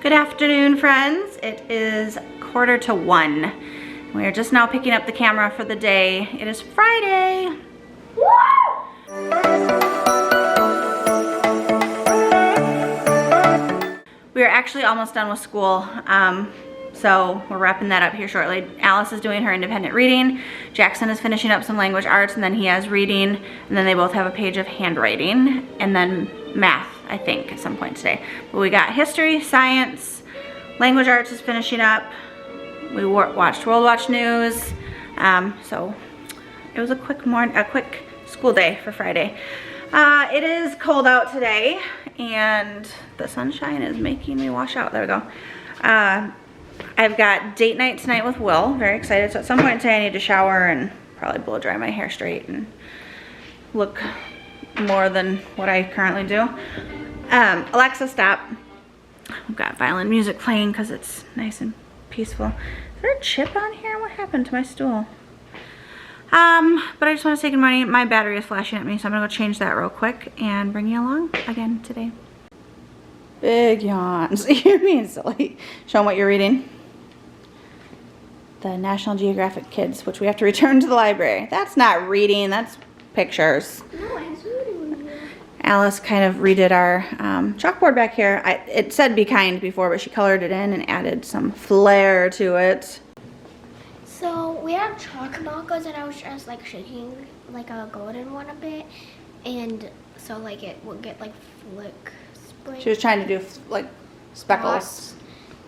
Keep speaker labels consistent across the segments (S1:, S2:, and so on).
S1: Good afternoon, friends. It is 1:45. We are just now picking up the camera for the day. It is Friday. We are actually almost done with school, so we're wrapping that up here shortly. Alice is doing her independent reading. Jackson is finishing up some language arts, and then he has reading, and then they both have a page of handwriting, and then math, I think, at some point today. But we got history, science, language arts is finishing up. We watched World Watch News, so it was a quick school day for Friday. It is cold out today, and the sunshine is making me wash out. There we go. I've got date night tonight with Will. Very excited. So at some point today I need to shower and probably blow dry my hair straight and look more than what I currently do. Alexa, stop. I've got violin music playing because it's nice and peaceful. Is there a chip on here? What happened to my stool? But I just want to say good morning. My battery is flashing at me, so I'm gonna go change that real quick and bring you along again today. Big yawns. You're being silly. Show them what you're reading. The National Geographic Kids, which we have to return to the library. That's not reading, that's pictures.
S2: No, it's reading.
S1: Alice kind of redid our chalkboard back here. It said be kind before, but she colored it in and added some flair to it.
S2: So we have chalk markers, and I was just like shaking like a golden one a bit, and so like it would get like flick.
S1: She was trying to do like speckles.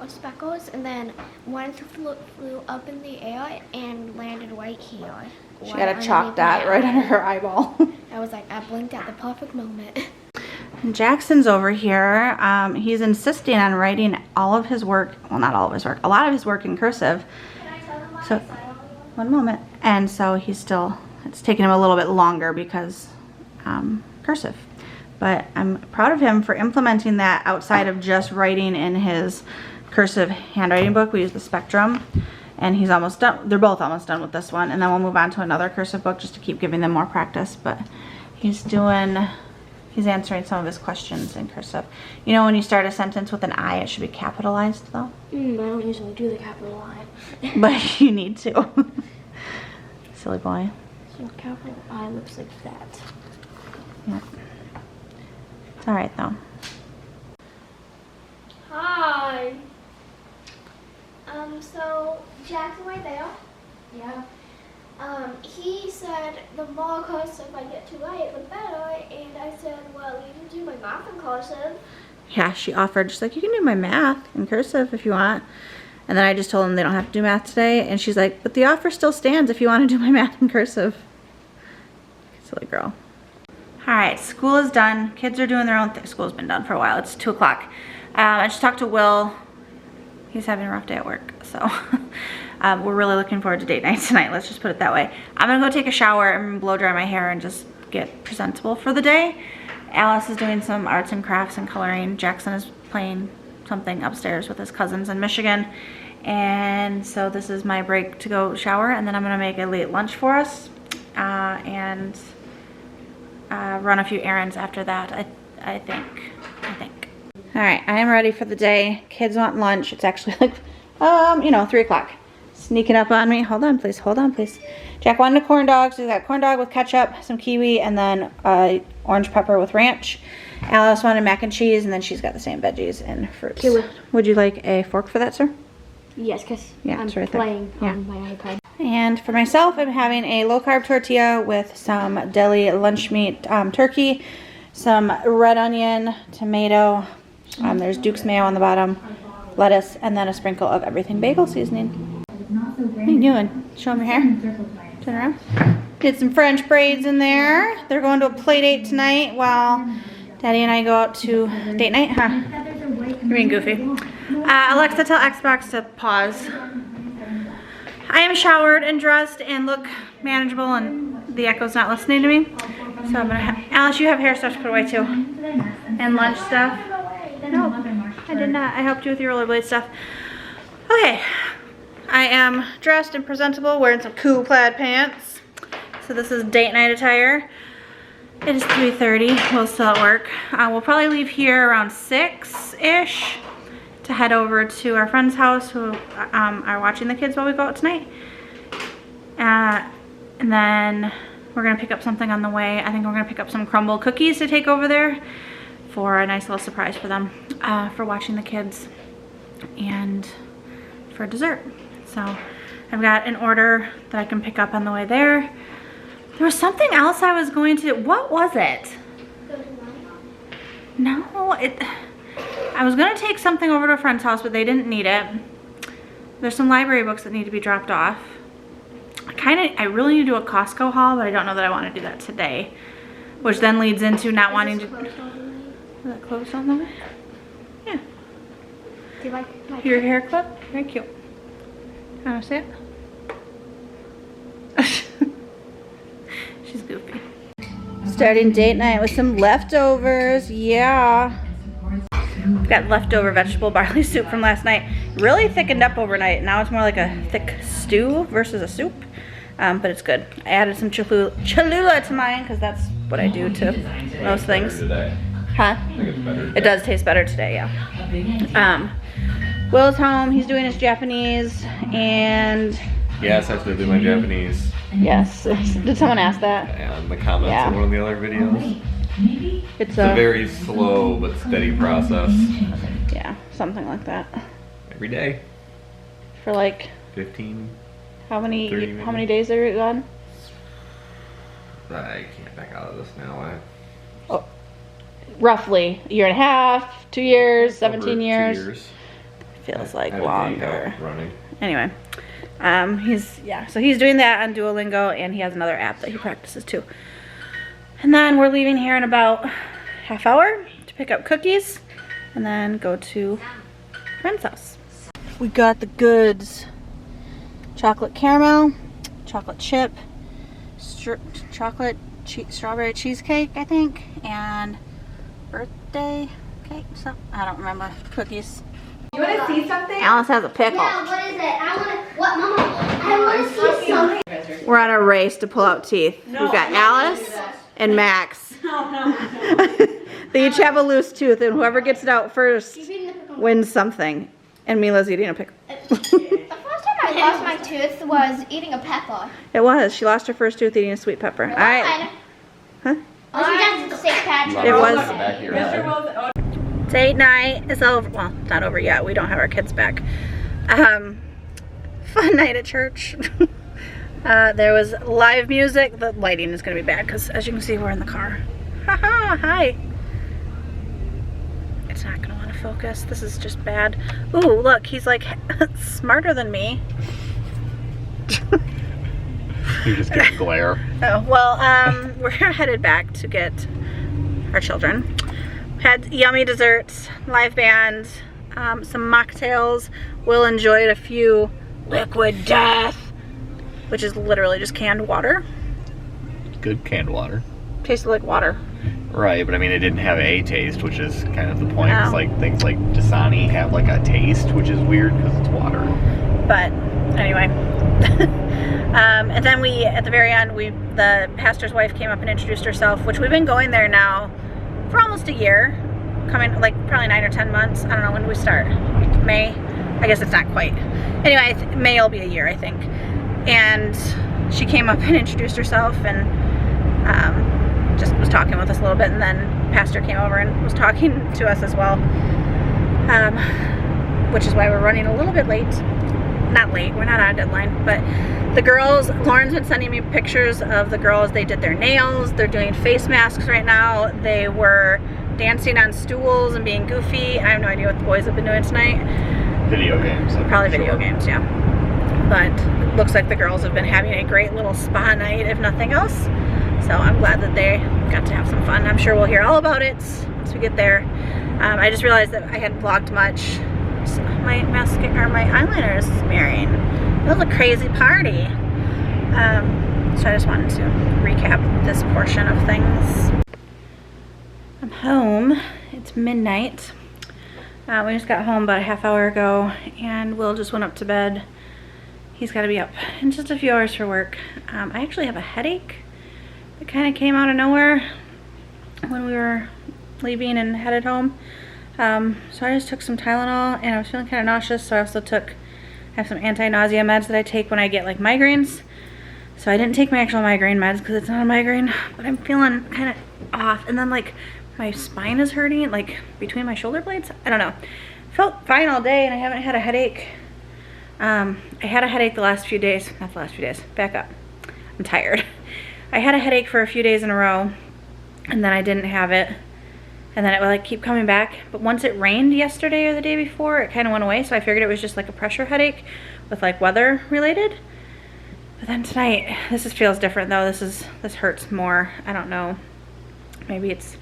S2: Or speckles, and then one flew up in the air and landed right here.
S1: She got a chalk dot right under her eyeball.
S2: I was like, I blinked at the perfect moment.
S1: Jackson's over here. He's insisting on writing all of his work, well, not all of his work, a lot of his work in cursive.
S2: Can I tell them what
S1: So,
S2: I said?
S1: one moment. And so he's still, it's taking him a little bit longer because cursive. But I'm proud of him for implementing that outside of just writing in his cursive handwriting book. We use the Spectrum, and he's almost done. They're both almost done with this one, and then we'll move on to another cursive book just to keep giving them more practice. But he's answering some of his questions in cursive. You know, when you start a sentence with an I, it should be capitalized though.
S2: I don't usually do the capital I.
S1: But you need to. Silly boy.
S2: So capital I looks like that.
S1: Yeah. It's all right though.
S2: Hi. So Jackson right there. Yeah. He said the more cursive I get to write, the better. And I said, well, you can do my math in cursive.
S1: Yeah, she offered. She's like, you can do my math in cursive if you want. And then I just told them they don't have to do math today. And she's like, but the offer still stands if you want to do my math in cursive. Silly girl. All right, school is done. Kids are doing their own thing. School's been done for a while. It's 2 o'clock. I just talked to Will. He's having a rough day at work, so we're really looking forward to date night tonight. Let's just put it that way. I'm gonna go take a shower and blow dry my hair and just get presentable for the day. Alice is doing some arts and crafts and coloring. Jackson is playing something upstairs with his cousins in Michigan. And so this is my break to go shower, and then I'm gonna make a late lunch for us and run a few errands after that, I think. All right, I am ready for the day. Kids want lunch. It's actually like, 3 o'clock. Sneaking up on me. Hold on, please. Jack wanted a corn dog, so he's got corn dog with ketchup, some kiwi, and then orange pepper with ranch. Alice wanted mac and cheese, and then she's got the same veggies and fruits.
S2: Kiwi.
S1: Would you like a fork for that, sir?
S2: Yes, because
S1: Yeah,
S2: I'm
S1: it's right there.
S2: playing on my iPad.
S1: And for myself, I'm having a low-carb tortilla with some deli lunch meat turkey, some red onion, tomato, there's Duke's mayo on the bottom, lettuce, and then a sprinkle of everything bagel seasoning. What are you doing? Show them your hair. Turn around. Did some French braids in there. They're going to a play date tonight while Daddy and I go out to date night, huh? You're being goofy. Alexa, tell Xbox to pause. I am showered and dressed and look manageable, and the echo's not listening to me. So I'm gonna Alice, you have hair stuff to put away too. And lunch stuff. No, I did not. I helped you with your rollerblade stuff. Okay, I am dressed and presentable, wearing some cool plaid pants. So this is date night attire. It is 3:30. We'll still at work. We'll probably leave here around 6-ish to head over to our friend's house who are watching the kids while we go out tonight. And then we're gonna pick up something on the way. I think we're gonna pick up some Crumbl cookies to take over there for a nice little surprise for them, for watching the kids and for dessert. So I've got an order that I can pick up on the way there. There was something else I was going to, what was it? No, I was gonna take something over to a friend's house, but they didn't need it. There's some library books that need to be dropped off. I really need to do a Costco haul, but I don't know that I want to do that today, which then leads into not wanting to. Is that closed on the way? Yeah.
S2: Do you like my
S1: Your hair clip? Very cute. Can I see it? She's goofy. Starting date night with some leftovers. Yeah. Got leftover vegetable barley soup from last night. Really thickened up overnight. Now it's more like a thick stew versus a soup. But it's good. I added some Cholula to mine because that's what I do to most things. Huh? It does taste better today, yeah. Will's home. He's doing his Japanese and...
S3: Yes, I have to do my Japanese.
S1: Yes. Did someone ask that?
S3: Yeah, in the comments
S1: Yeah.
S3: of one of the other videos.
S1: It's
S3: It's a very slow but steady process.
S1: yeah, something like that.
S3: Every day.
S1: For like
S3: 15.
S1: how
S3: 30
S1: many days are you gone?
S3: I can't back out of this now.
S1: Oh, roughly a year and a half, 2 years, 17
S3: Over
S1: years.
S3: 2 years.
S1: Feels
S3: I
S1: like
S3: had a day
S1: longer.
S3: out running.
S1: Anyway, so he's doing that on Duolingo, and he has another app that he practices too. And then we're leaving here in about half hour to pick up cookies and then go to a friend's house. We got the goods. Chocolate caramel, chocolate chip, strawberry cheesecake, I think, and birthday cake, so I don't remember, cookies.
S4: You want to see something?
S1: Alice has a pickle.
S2: Yeah, what is it? I want to, what, Mama? I want to see something.
S1: We're on a race to pull out teeth. We've got Alice and Max. They each have a loose tooth, and whoever gets it out first wins something. And Mila's eating a pickle.
S2: The first time I lost my tooth was eating a pepper.
S1: It was. She lost her first tooth eating a sweet pepper. All right. Huh?
S2: Oh, she does the St. Patrick.
S1: It was.
S3: The back of your head.
S1: Date night is over. Well, it's not over yet. We don't have our kids back. Fun night at church. There was live music. The lighting is going to be bad because, as you can see, we're in the car. Haha, hi. It's not going to want to focus. This is just bad. Ooh, look, he's like smarter than me.
S3: You just get a glare.
S1: Oh, well, we're headed back to get our children. Had yummy desserts, live band, some mocktails. Will enjoyed a few Liquid Death, which is literally just canned water.
S3: Good canned water.
S1: Tasted like water.
S3: Right, but I mean, it didn't have a taste, which is kind of the point.
S1: Oh.
S3: It's like things like Dasani have like a taste, which is weird because it's water.
S1: But anyway, and then we, at the very end, the pastor's wife came up and introduced herself, which we've been going there now for almost a year, coming like probably 9 or 10 months. I don't know, when do we start? May? I guess it's not quite. Anyway, May will be a year, I think. And she came up and introduced herself and just was talking with us a little bit, and then pastor came over and was talking to us as well, which is why we're running a little bit late. Not late, we're not on a deadline, but the girls, Lauren's been sending me pictures of the girls. They did their nails, they're doing face masks right now, they were dancing on stools and being goofy. I have no idea what the boys have been doing tonight.
S3: Video games.
S1: Probably video games, yeah. But it looks like the girls have been having a great little spa night, if nothing else. So I'm glad that they got to have some fun. I'm sure we'll hear all about it once we get there. I just realized that I hadn't vlogged much. So my mascara, or my eyeliner is smearing. It was a crazy party. So I just wanted to recap this portion of things. I'm home. It's midnight. We just got home about a half hour ago, and Will just went up to bed. He's got to be up in just a few hours for work. I actually have a headache. It kind of came out of nowhere when we were leaving and headed home. So I just took some Tylenol, and I was feeling kind of nauseous, so I also have some anti-nausea meds that I take when I get like migraines. So I didn't take my actual migraine meds because it's not a migraine, but I'm feeling kind of off. And then like my spine is hurting, like between my shoulder blades. I don't know. Felt fine all day, and I haven't had a headache. I had a headache the last few days. Not the last few days. Back up. I'm tired. I had a headache for a few days in a row, and then I didn't have it. And then it would like keep coming back. But once it rained yesterday or the day before, it kind of went away. So I figured it was just like a pressure headache with like weather related. But then tonight, this feels different though. This hurts more. I don't know. Maybe it's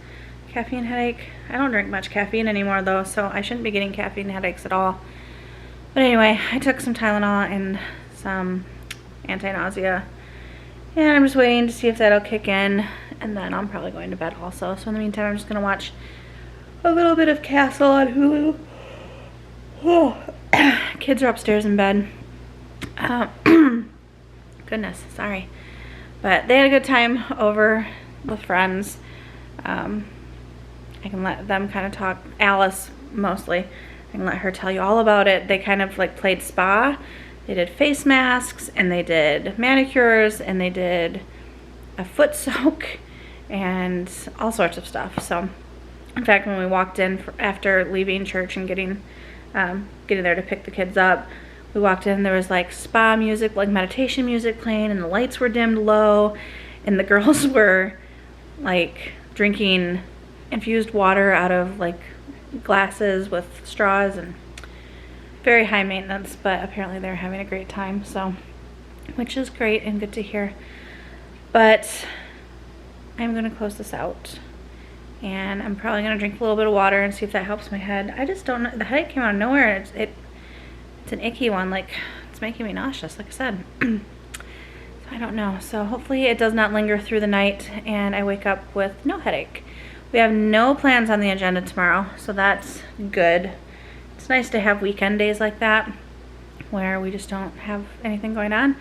S1: caffeine headache. I don't drink much caffeine anymore though, so I shouldn't be getting caffeine headaches at all. But anyway, I took some Tylenol and some anti-nausea. And I'm just waiting to see if that'll kick in. And then I'm probably going to bed also. So in the meantime, I'm just going to watch a little bit of Castle on Hulu. Oh. Kids are upstairs in bed. Goodness, sorry. But they had a good time over with friends. I can let them kind of talk. Alice, mostly. I can let her tell you all about it. They kind of like played spa. They did face masks, and they did manicures, and they did a foot soak, and all sorts of stuff. So, in fact, when we walked in after leaving church and getting there to pick the kids up, we walked in, there was like spa music, like meditation music playing, and the lights were dimmed low, and the girls were like drinking infused water out of like glasses with straws, and very high maintenance, but apparently they're having a great time, so, which is great and good to hear. But I'm gonna close this out, and I'm probably gonna drink a little bit of water and see if that helps my head. I just don't know, the headache came out of nowhere. It's an icky one, like it's making me nauseous, like I said. So I don't know, so hopefully it does not linger through the night and I wake up with no headache. We have no plans on the agenda tomorrow, so that's good. It's nice to have weekend days like that where we just don't have anything going on.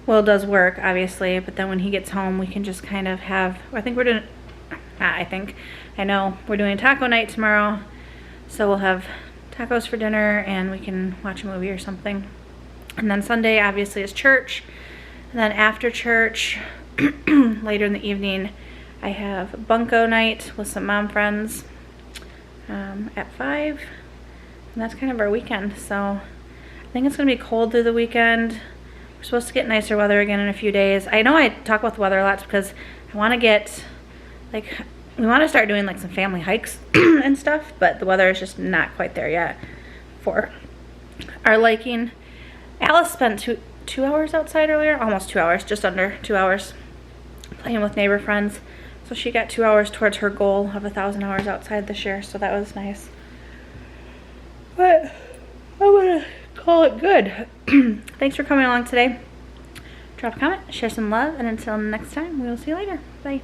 S1: Will does work, obviously, but then when he gets home, we can just kind of have, I know we're doing taco night tomorrow, so we'll have tacos for dinner and we can watch a movie or something. And then Sunday, obviously, is church. And then after church, later in the evening, I have bunko night with some mom friends at 5. And that's kind of our weekend, so I think it's going to be cold through the weekend. We're supposed to get nicer weather again in a few days. I know I talk about the weather a lot because I want to get, like, we want to start doing like some family hikes and stuff, but the weather is just not quite there yet for our liking. Alice spent two hours outside earlier, almost 2 hours, just under 2 hours, playing with neighbor friends. So she got 2 hours towards her goal of 1,000 hours outside this year, so that was nice. But I'm gonna call it good. Thanks for coming along today. Drop a comment, share some love, and until next time, we will see you later. Bye.